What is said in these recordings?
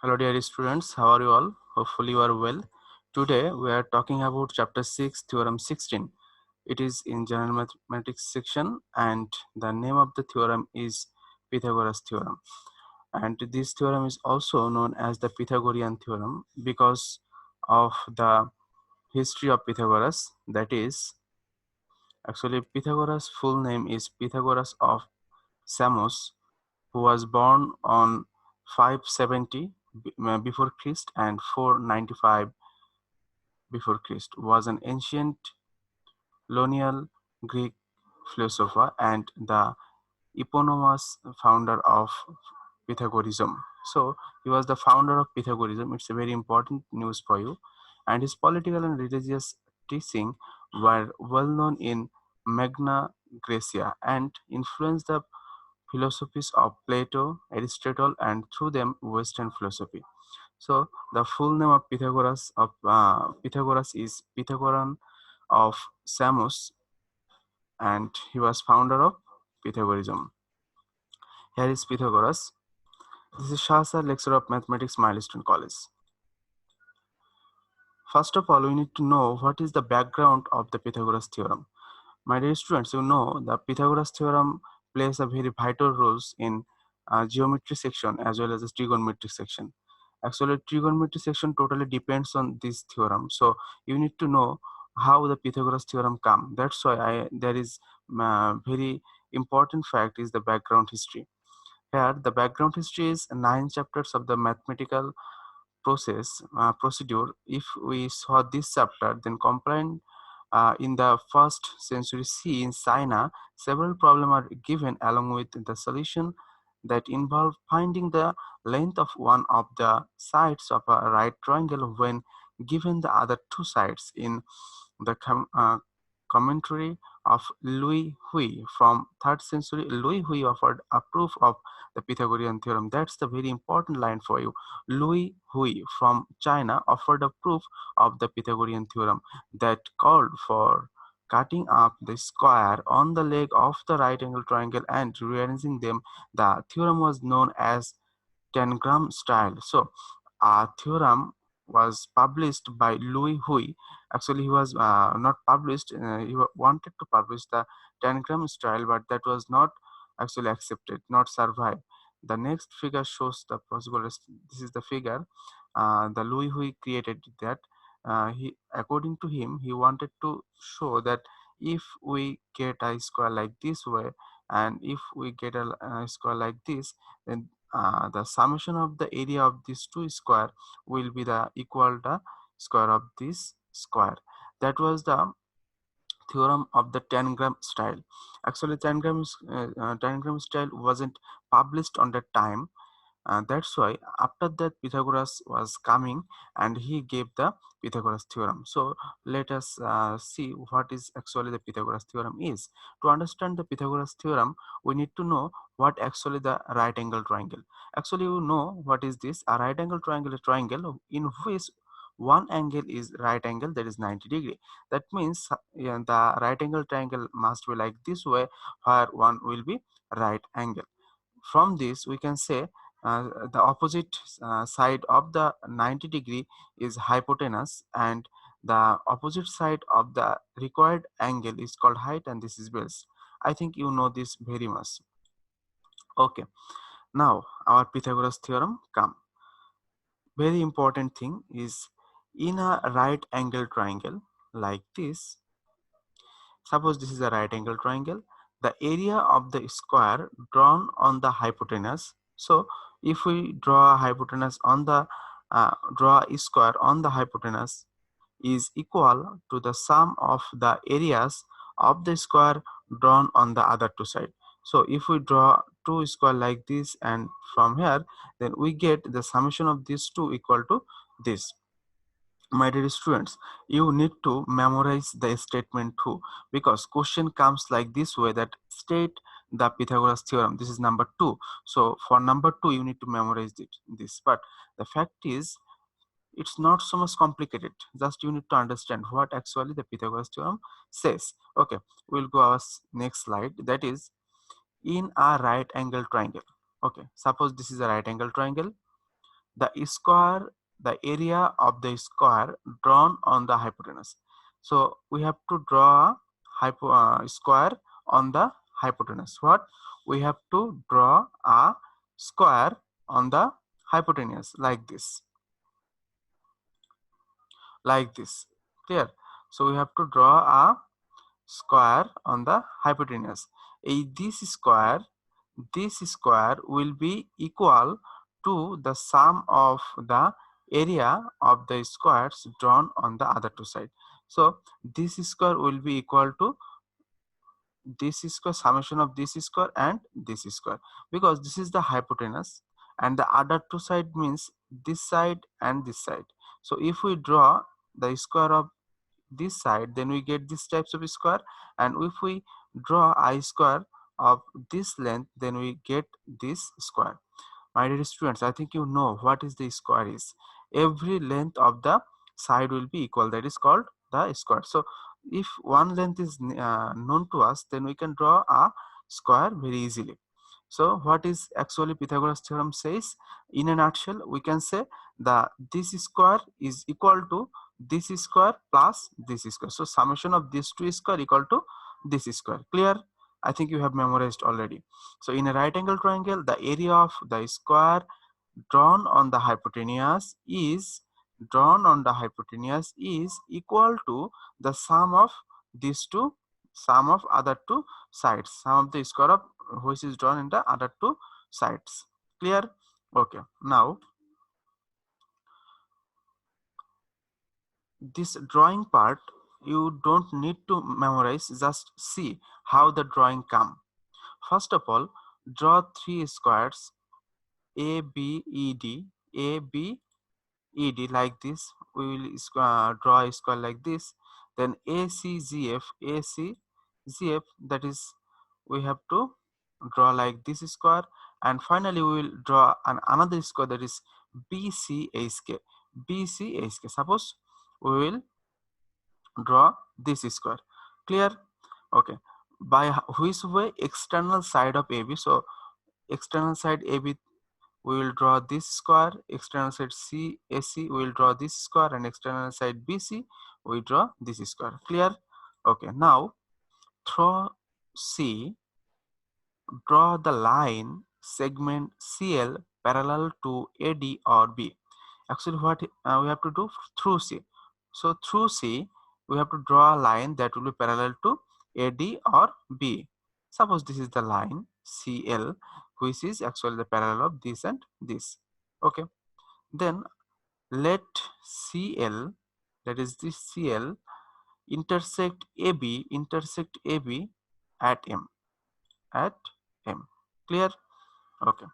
Hello dear students, how are you all? Hopefully you are well. Today we are talking about chapter 6, theorem 16. It is in general mathematics section and the name of the theorem is Pythagoras theorem. And this theorem is also known as the Pythagorean theorem because of the history of Pythagoras. That is, actually Pythagoras' full name is Pythagoras of Samos, who was born on 570 before Christ and 495 before Christ, was an ancient Ionian Greek philosopher and the eponymous founder of Pythagoreanism. So he was the founder of Pythagoreanism. It's a very important news for you. And his political and religious teaching were well known in Magna Graecia and influenced the philosophies of Plato, Aristotle, and through them Western philosophy. So the full name of Pythagoras is Pythagorean of Samos, and he was founder of Pythagoreanism. Here is Pythagoras. This is Shahsar, lecturer of mathematics, Milestone College. First of all, we need to know what is the background of the Pythagoras theorem. My dear students, you know the Pythagoras theorem plays a very vital role in geometry section as well as the trigonometry section. Actually, trigonometry section totally depends on this theorem. So you need to know how the Pythagoras theorem come. That's why there is very important fact is the background history. Here, the background history is 9 chapters of the mathematical procedure. If we saw this chapter, then complaint in the first century C in China, several problems are given along with the solution that involve finding the length of one of the sides of a right triangle when given the other two sides. In the commentary of Louis Hui from 3rd century, Louis Hui offered a proof of the Pythagorean theorem. That's the very important line for you. Louis Hui from China offered a proof of the Pythagorean theorem that called for cutting up the square on the leg of the right angle triangle and rearranging them. The theorem was known as tangram style. So a theorem was published by Louis Hui. Actually, he was not published. Wanted to publish the tangram style, but that was not actually accepted, not survived. The next figure shows the possible. This is the figure. The Louis Hui created that. According to him, he wanted to show that if we get a square like this way, and if we get a square like this, then the summation of the area of these two square will be the equal the square of this square. That was the theorem of the tangram style. Actually, tangram style wasn't published on that time. That's why after that Pythagoras was coming and he gave the Pythagoras theorem. So let us see what is actually the Pythagoras theorem is. To understand the Pythagoras theorem, we need to know what actually the right angle triangle. Actually, you know what is this? A right angle triangle is a triangle in which one angle is right angle, that is 90 degree. That means the right angle triangle must be like this way, where one will be right angle. From this we can say the opposite side of the 90 degree is hypotenuse, and the opposite side of the required angle is called height, and this is base. I think you know this very much. Okay, now our Pythagoras theorem come. Very important thing is, in a right angle triangle like this, suppose this is a right angle triangle, the area of the square drawn on the hypotenuse. So if we draw a hypotenuse on the draw a square on the hypotenuse is equal to the sum of the areas of the square drawn on the other two sides. So if we draw two square like this and from here, then we get the summation of these two equal to this. My dear students, you need to memorize the statement too, because question comes like this way, that state the Pythagoras theorem. This is number 2. So for number 2 you need to memorize this. But the fact is, it's not so much complicated. Just you need to understand what actually the Pythagoras theorem says. Okay, we'll go our next slide. That is, in a right angle triangle. Okay, suppose this is a right angle triangle. the square, the area of the square drawn on the hypotenuse. So we have to draw a square on the hypotenuse. What? We have to draw a square on the hypotenuse like this, like this. Clear? So we have to draw a square on the hypotenuse. This square will be equal to the sum of the area of the squares drawn on the other two sides. So this square will be equal to this square, summation of this square and this square, because this is the hypotenuse and the other two side means this side and this side. So if we draw the square of this side, then we get this types of square, and if we draw a square of this length, then we get this square. My dear students, I think you know what is the square is. Every length of the side will be equal, that is called the square. So if one length is known to us, then we can draw a square very easily. So what is actually Pythagoras theorem says? In a nutshell, we can say that this square is equal to this square plus this square. So summation of these two square equal to this square. Clear? I think you have memorized already. So in a right angle triangle, the area of the square drawn on the hypotenuse is equal to the sum of these two, sum of other two sides, sum of the square of which is drawn in the other two sides. Clear? Okay. Now this drawing part you don't need to memorize, just see how the drawing come. First of all, draw three squares ABED, ABED like this. We will draw a square like this. Then ACGF, ACGF, that is we have to draw like this square, and finally we will draw another square, that is BCHK, BCHK. Suppose we will draw this square. Clear? Okay. By which way? External side of AB. So external side AB, we will draw this square. External side CAC, we will draw this square, and external side BC, we draw this square. Clear? Okay. Now through C, draw the line segment CL parallel to AD or B. Actually, what we have to do through C. So through C, we have to draw a line that will be parallel to AD or B. Suppose this is the line CL, which is actually the parallel of this and this. Okay. Then let CL, that is this CL, intersect AB at M. At M. Clear? Okay.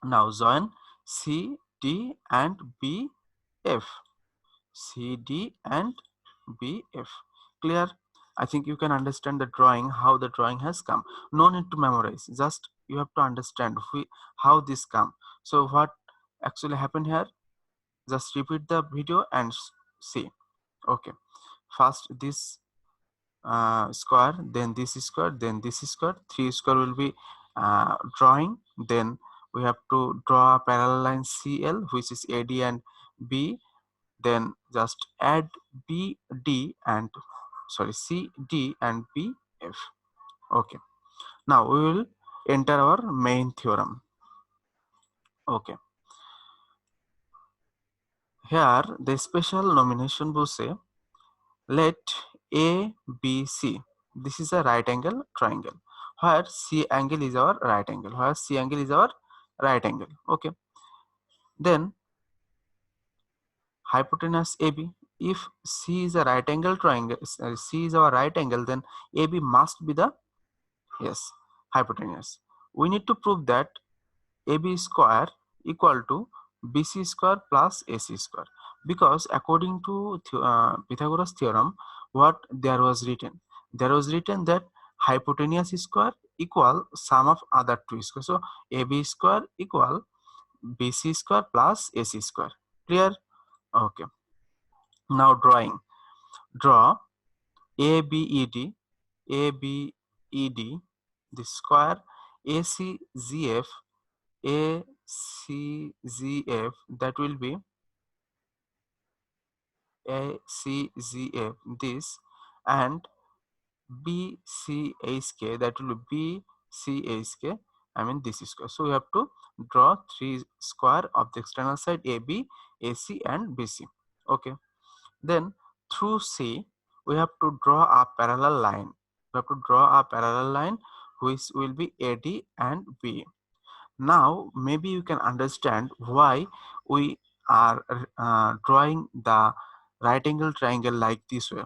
Now join C, D and B, F. C, D and B, F. Clear? I think you can understand the drawing, how the drawing has come. No need to memorize, just you have to understand how this come. So what actually happened here? Just repeat the video and see. Okay. First this square, then this square, then this square. Three square will be drawing. Then we have to draw a parallel line CL, which is AD and B. Then just add BD and CD and BF. Okay. Now we will enter our main theorem. Okay. Here the special nomination will say, let ABC, this is a right angle triangle, where C angle is our right angle, Okay. Then hypotenuse AB, if C is a right angle triangle, C is our right angle, then AB must be the, yes, hypotenuse. We need to prove that AB square equal to BC square plus AC square, because according to Pythagoras theorem, what there was written? There was written that hypotenuse square equal sum of other two squares. So AB square equal BC square plus AC square. Clear? Okay. Now drawing. Draw ABED, ABED, the square ACGF, ACGF, that will be ACGF this, and BCHK, that will be BCHK, I mean this square. So we have to draw three square of the external side AB, AC and BC. Okay. Then through C we have to draw a parallel line. We have to draw a parallel line which will be AD and B. Now maybe you can understand why we are drawing the right angle triangle like this way.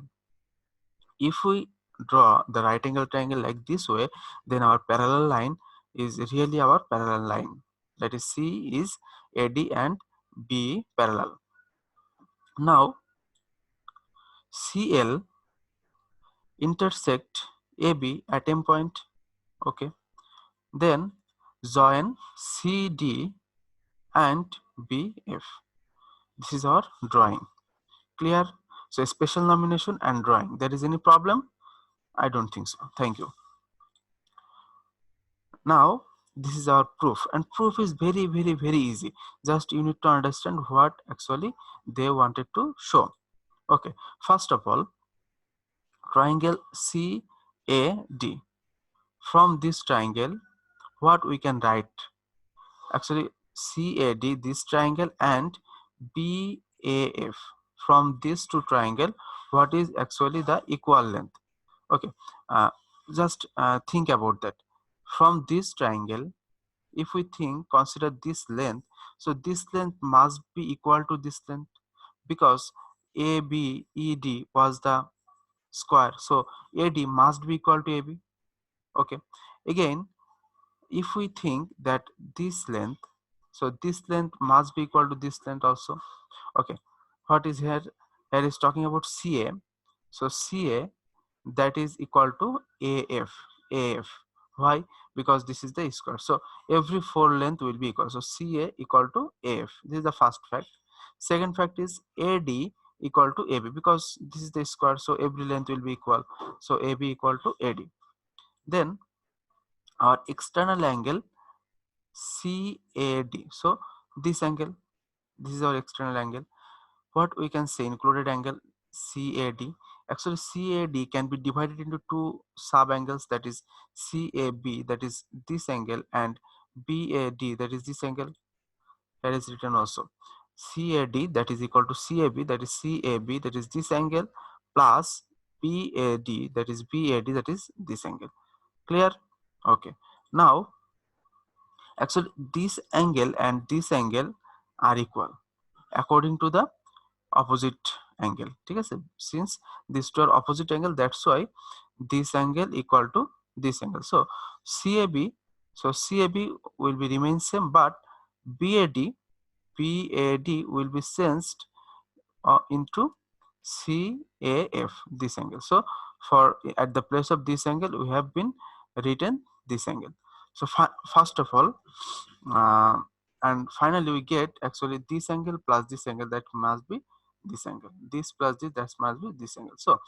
If we draw the right angle triangle like this way, then our parallel line is really our parallel line. That is, C is AD and B parallel. Now CL intersect AB at M point. Okay. Then join CD and BF. This is our drawing. Clear? So special nomination and drawing. There is any problem? I don't think so. Thank you. Now this is our proof, and proof is very easy. Just you need to understand what actually they wanted to show. Okay, first of all, triangle CAD. From this triangle, what we can write? Actually, CAD, this triangle, and BAF. From these two triangle, what is actually the equal length? Okay, uh, just think about that. From this triangle, if we consider this length, so this length must be equal to this length, because ABED was the square, so AD must be equal to AB. Okay, again, if we think that this length, so this length must be equal to this length also. Okay, what is here? Here is talking about CA, so CA, that is equal to AF. Why? Because this is the square, so every four length will be equal, so CA equal to AF. This is the first fact. Second fact is AD equal to AB, because this is the square, so every length will be equal, so AB equal to AD. Then our external angle CAD, so this angle, this is our external angle. What we can say, included angle CAD. Actually CAD can be divided into two sub angles, that is CAB, that is this angle, and BAD, that is this angle. Here is written also CAD, that is equal to CAB, that is CAB, that is this angle, plus BAD, that is BAD, that is this angle. Clear? Okay, now actually this angle and this angle are equal according to the opposite angle. ठीक है, since these two are opposite angle, that's why this angle equal to this angle. So CAB, so CAB will be remain same, but BAD will be changed into CAF, this angle. So for at the place of this angle we have been written this angle. So first of all, and finally we get actually this angle plus this angle, that must be this angle, this plus this, that must be this angle. So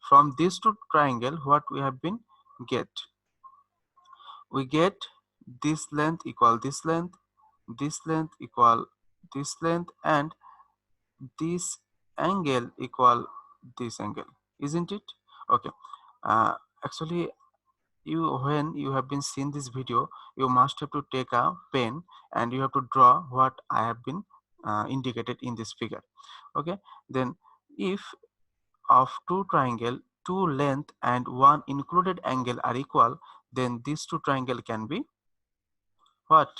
from these two triangle, what we have been get, we get this length equal this length, this length equal this length, and this angle equal this angle, isn't it? Okay, actually you, when you have been seen this video, you must have to take a pen and you have to draw what I have been indicated in this figure. Okay, then if of two triangle, two length and one included angle are equal, then these two triangle can be what?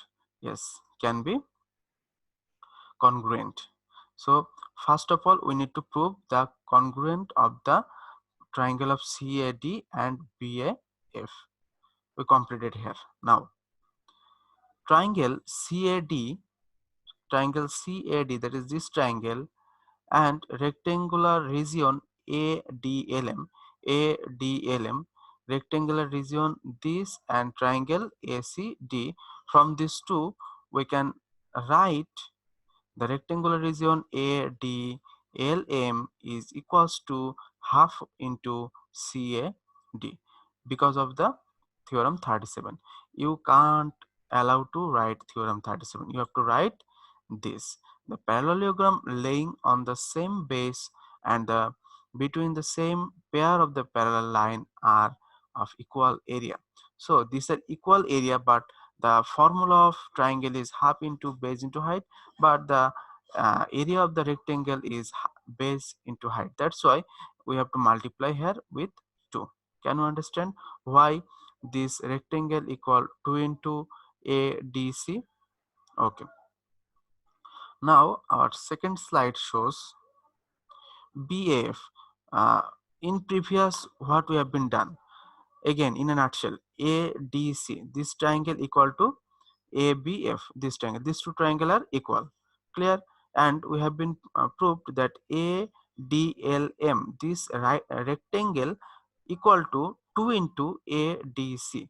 Yes, can be congruent. So first of all we need to prove the congruent of the triangle of CAD and BAF. We completed here. Now triangle CAD, that is this triangle, and rectangular region ADLM, rectangular region this, and triangle ACD. From these two we can write the rectangular region ADLM is equals to half into CAD, because of the theorem 37. You can't allowed to write theorem 37. You have to write this: the parallelogram laying on the same base and the between the same pair of the parallel line are of equal area. So these are equal area, but the formula of triangle is half into base into height, but the area of the rectangle is base into height. That's why we have to multiply here with 2. Can you understand why this rectangle equal 2 into ADC? Okay. Now our second slide shows BAF. In previous what we have been done, again in a nutshell, ADC, this triangle equal to ABF, this triangle, these two triangles are equal, clear? And we have been proved that ADLM, this rectangle equal to 2 into ADC.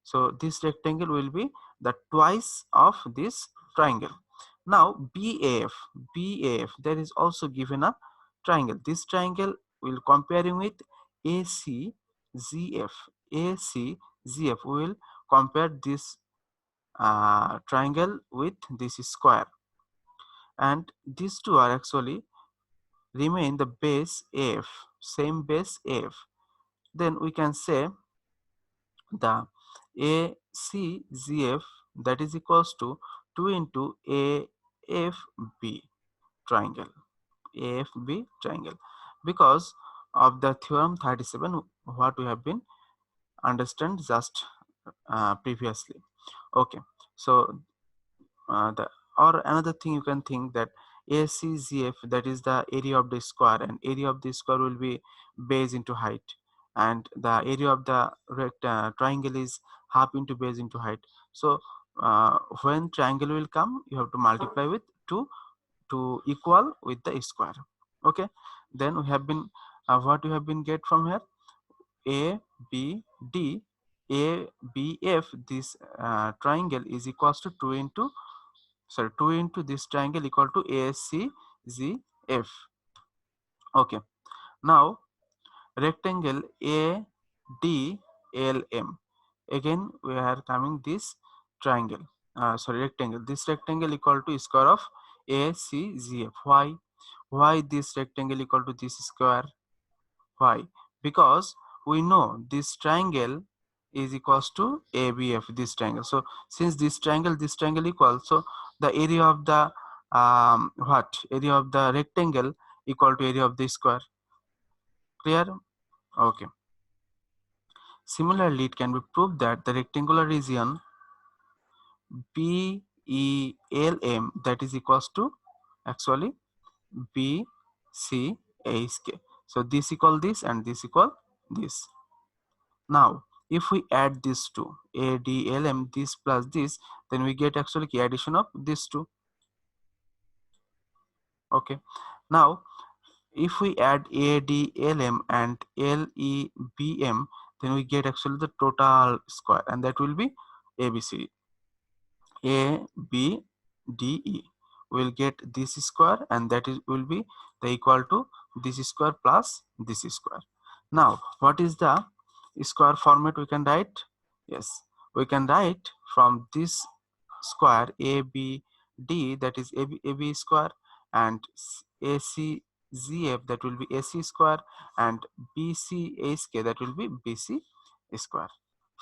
So this rectangle will be the twice of this triangle. Now BAF, there is also given a triangle. This triangle will comparing with ACZF. ACZF, we will compare this triangle with this square, and these two are actually remain the base AF, same base AF. Then we can say the ACZF, that is equals to 2 into AFB triangle, AFB triangle, because of the theorem 37 what we have been understand just previously. Okay, so the or another thing you can think that ACZF, that is the area of the square, and area of the square will be base into height, and the area of the triangle is half into base into height. So when triangle will come, you have to multiply with 2 to equal with the square. Okay, then we have been what we have been get from here, ABD, ABF, this triangle is equals to 2 into, sorry, 2 into this triangle equal to ACZF. Okay, now rectangle ADLM, again we are coming this triangle, sorry, rectangle, this rectangle equal to square of ACZF. Why this rectangle equal to this square? Why? Because we know this triangle is equals to ABF, this triangle. So since this triangle equal, so the area of the area of the rectangle equal to area of the square. Clear? Okay. Similarly, it can be proved that the rectangular region BELM, that is equals to actually BCHK. So this equal this and this equal this. Now if we add these two, ADLM, this plus this, then we get actually addition of these two. Okay, now if we add ADLM and LEBM, then we get actually the total square, and that will be ABC. ABDE will get this square, and that is will be the equal to this square plus this square. Now what is the square format we can write? Yes, we can write from this square ABD, that is AB square, and ACZF, that will be AC square, and BCHK, that will be BC square.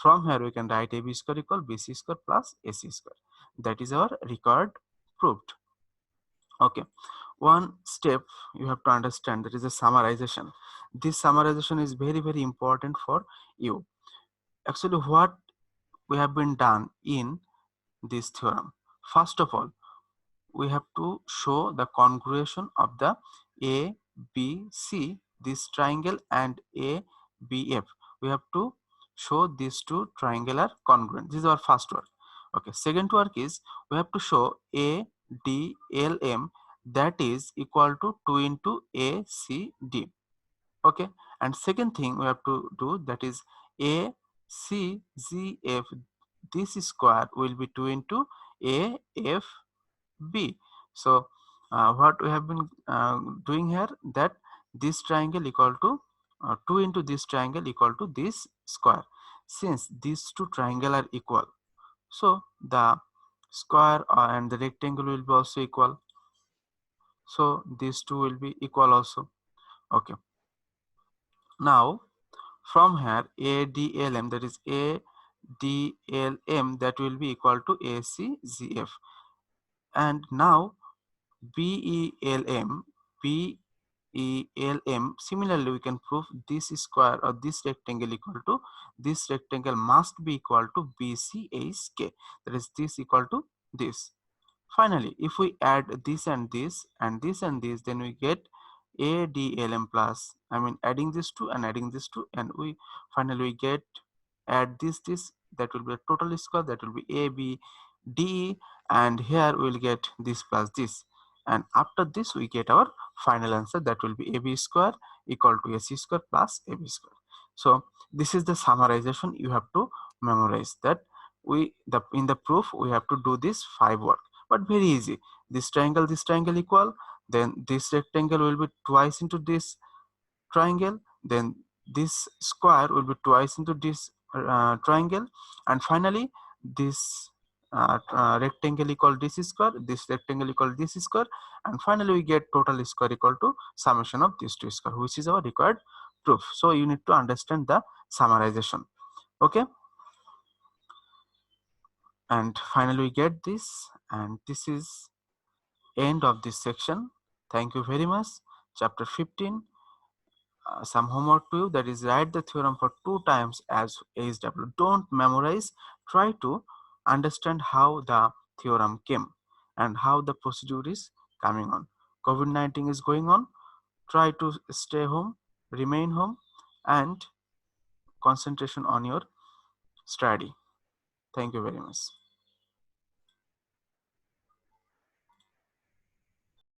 From here we can write AB square equal BC square plus AC square. That is our record proved. Okay, one step you have to understand, that is a summarization. This summarization is very important for you. Actually what we have been done in this theorem, first of all we have to show the congruation of the ABC, this triangle, and ABF. We have to show these two triangular congruent. This is our first work. Okay, second work is we have to show ADLM, that is equal to 2 into ACD. Okay, and second thing we have to do, that is ACZF, this square will be 2 into AFB. So what we have been doing here, that this triangle equal to 2 into this triangle equal to this square. Since these two triangle are equal, So the square and the rectangle will be also equal. So these two will be equal also. Okay. Now from here ADLM, that is ADLM, that will be equal to ACGF. And now BELM, similarly we can prove this square or this rectangle equal to this rectangle must be equal to BCHK, that is this equal to this. Finally, if we add this and this and this and this, then we get ADLM plus, I mean adding this two and adding this two, and we finally we get add this, that will be a total square, that will be ABDE, and here we will get this plus this, and after this we get our final answer, that will be AB square equal to AC square plus AB square. So this is the summarization you have to memorize, that in the proof we have to do this 5 work, but very easy. This triangle equal, then this rectangle will be twice into this triangle, then this square will be twice into this triangle, and finally this rectangle equal this square, this rectangle equal this square, and finally we get total square equal to summation of these two square, which is our required proof. So you need to understand the summarization. Okay, and finally we get this, and this is end of this section. Thank you very much. Chapter 15, some homework to you, that is write the theorem for 2 times as HW. Don't memorize, try to understand how the theorem came and how the procedure is coming on. COVID-19 is going on, try to stay home, remain home, and concentration on your study. Thank you very much.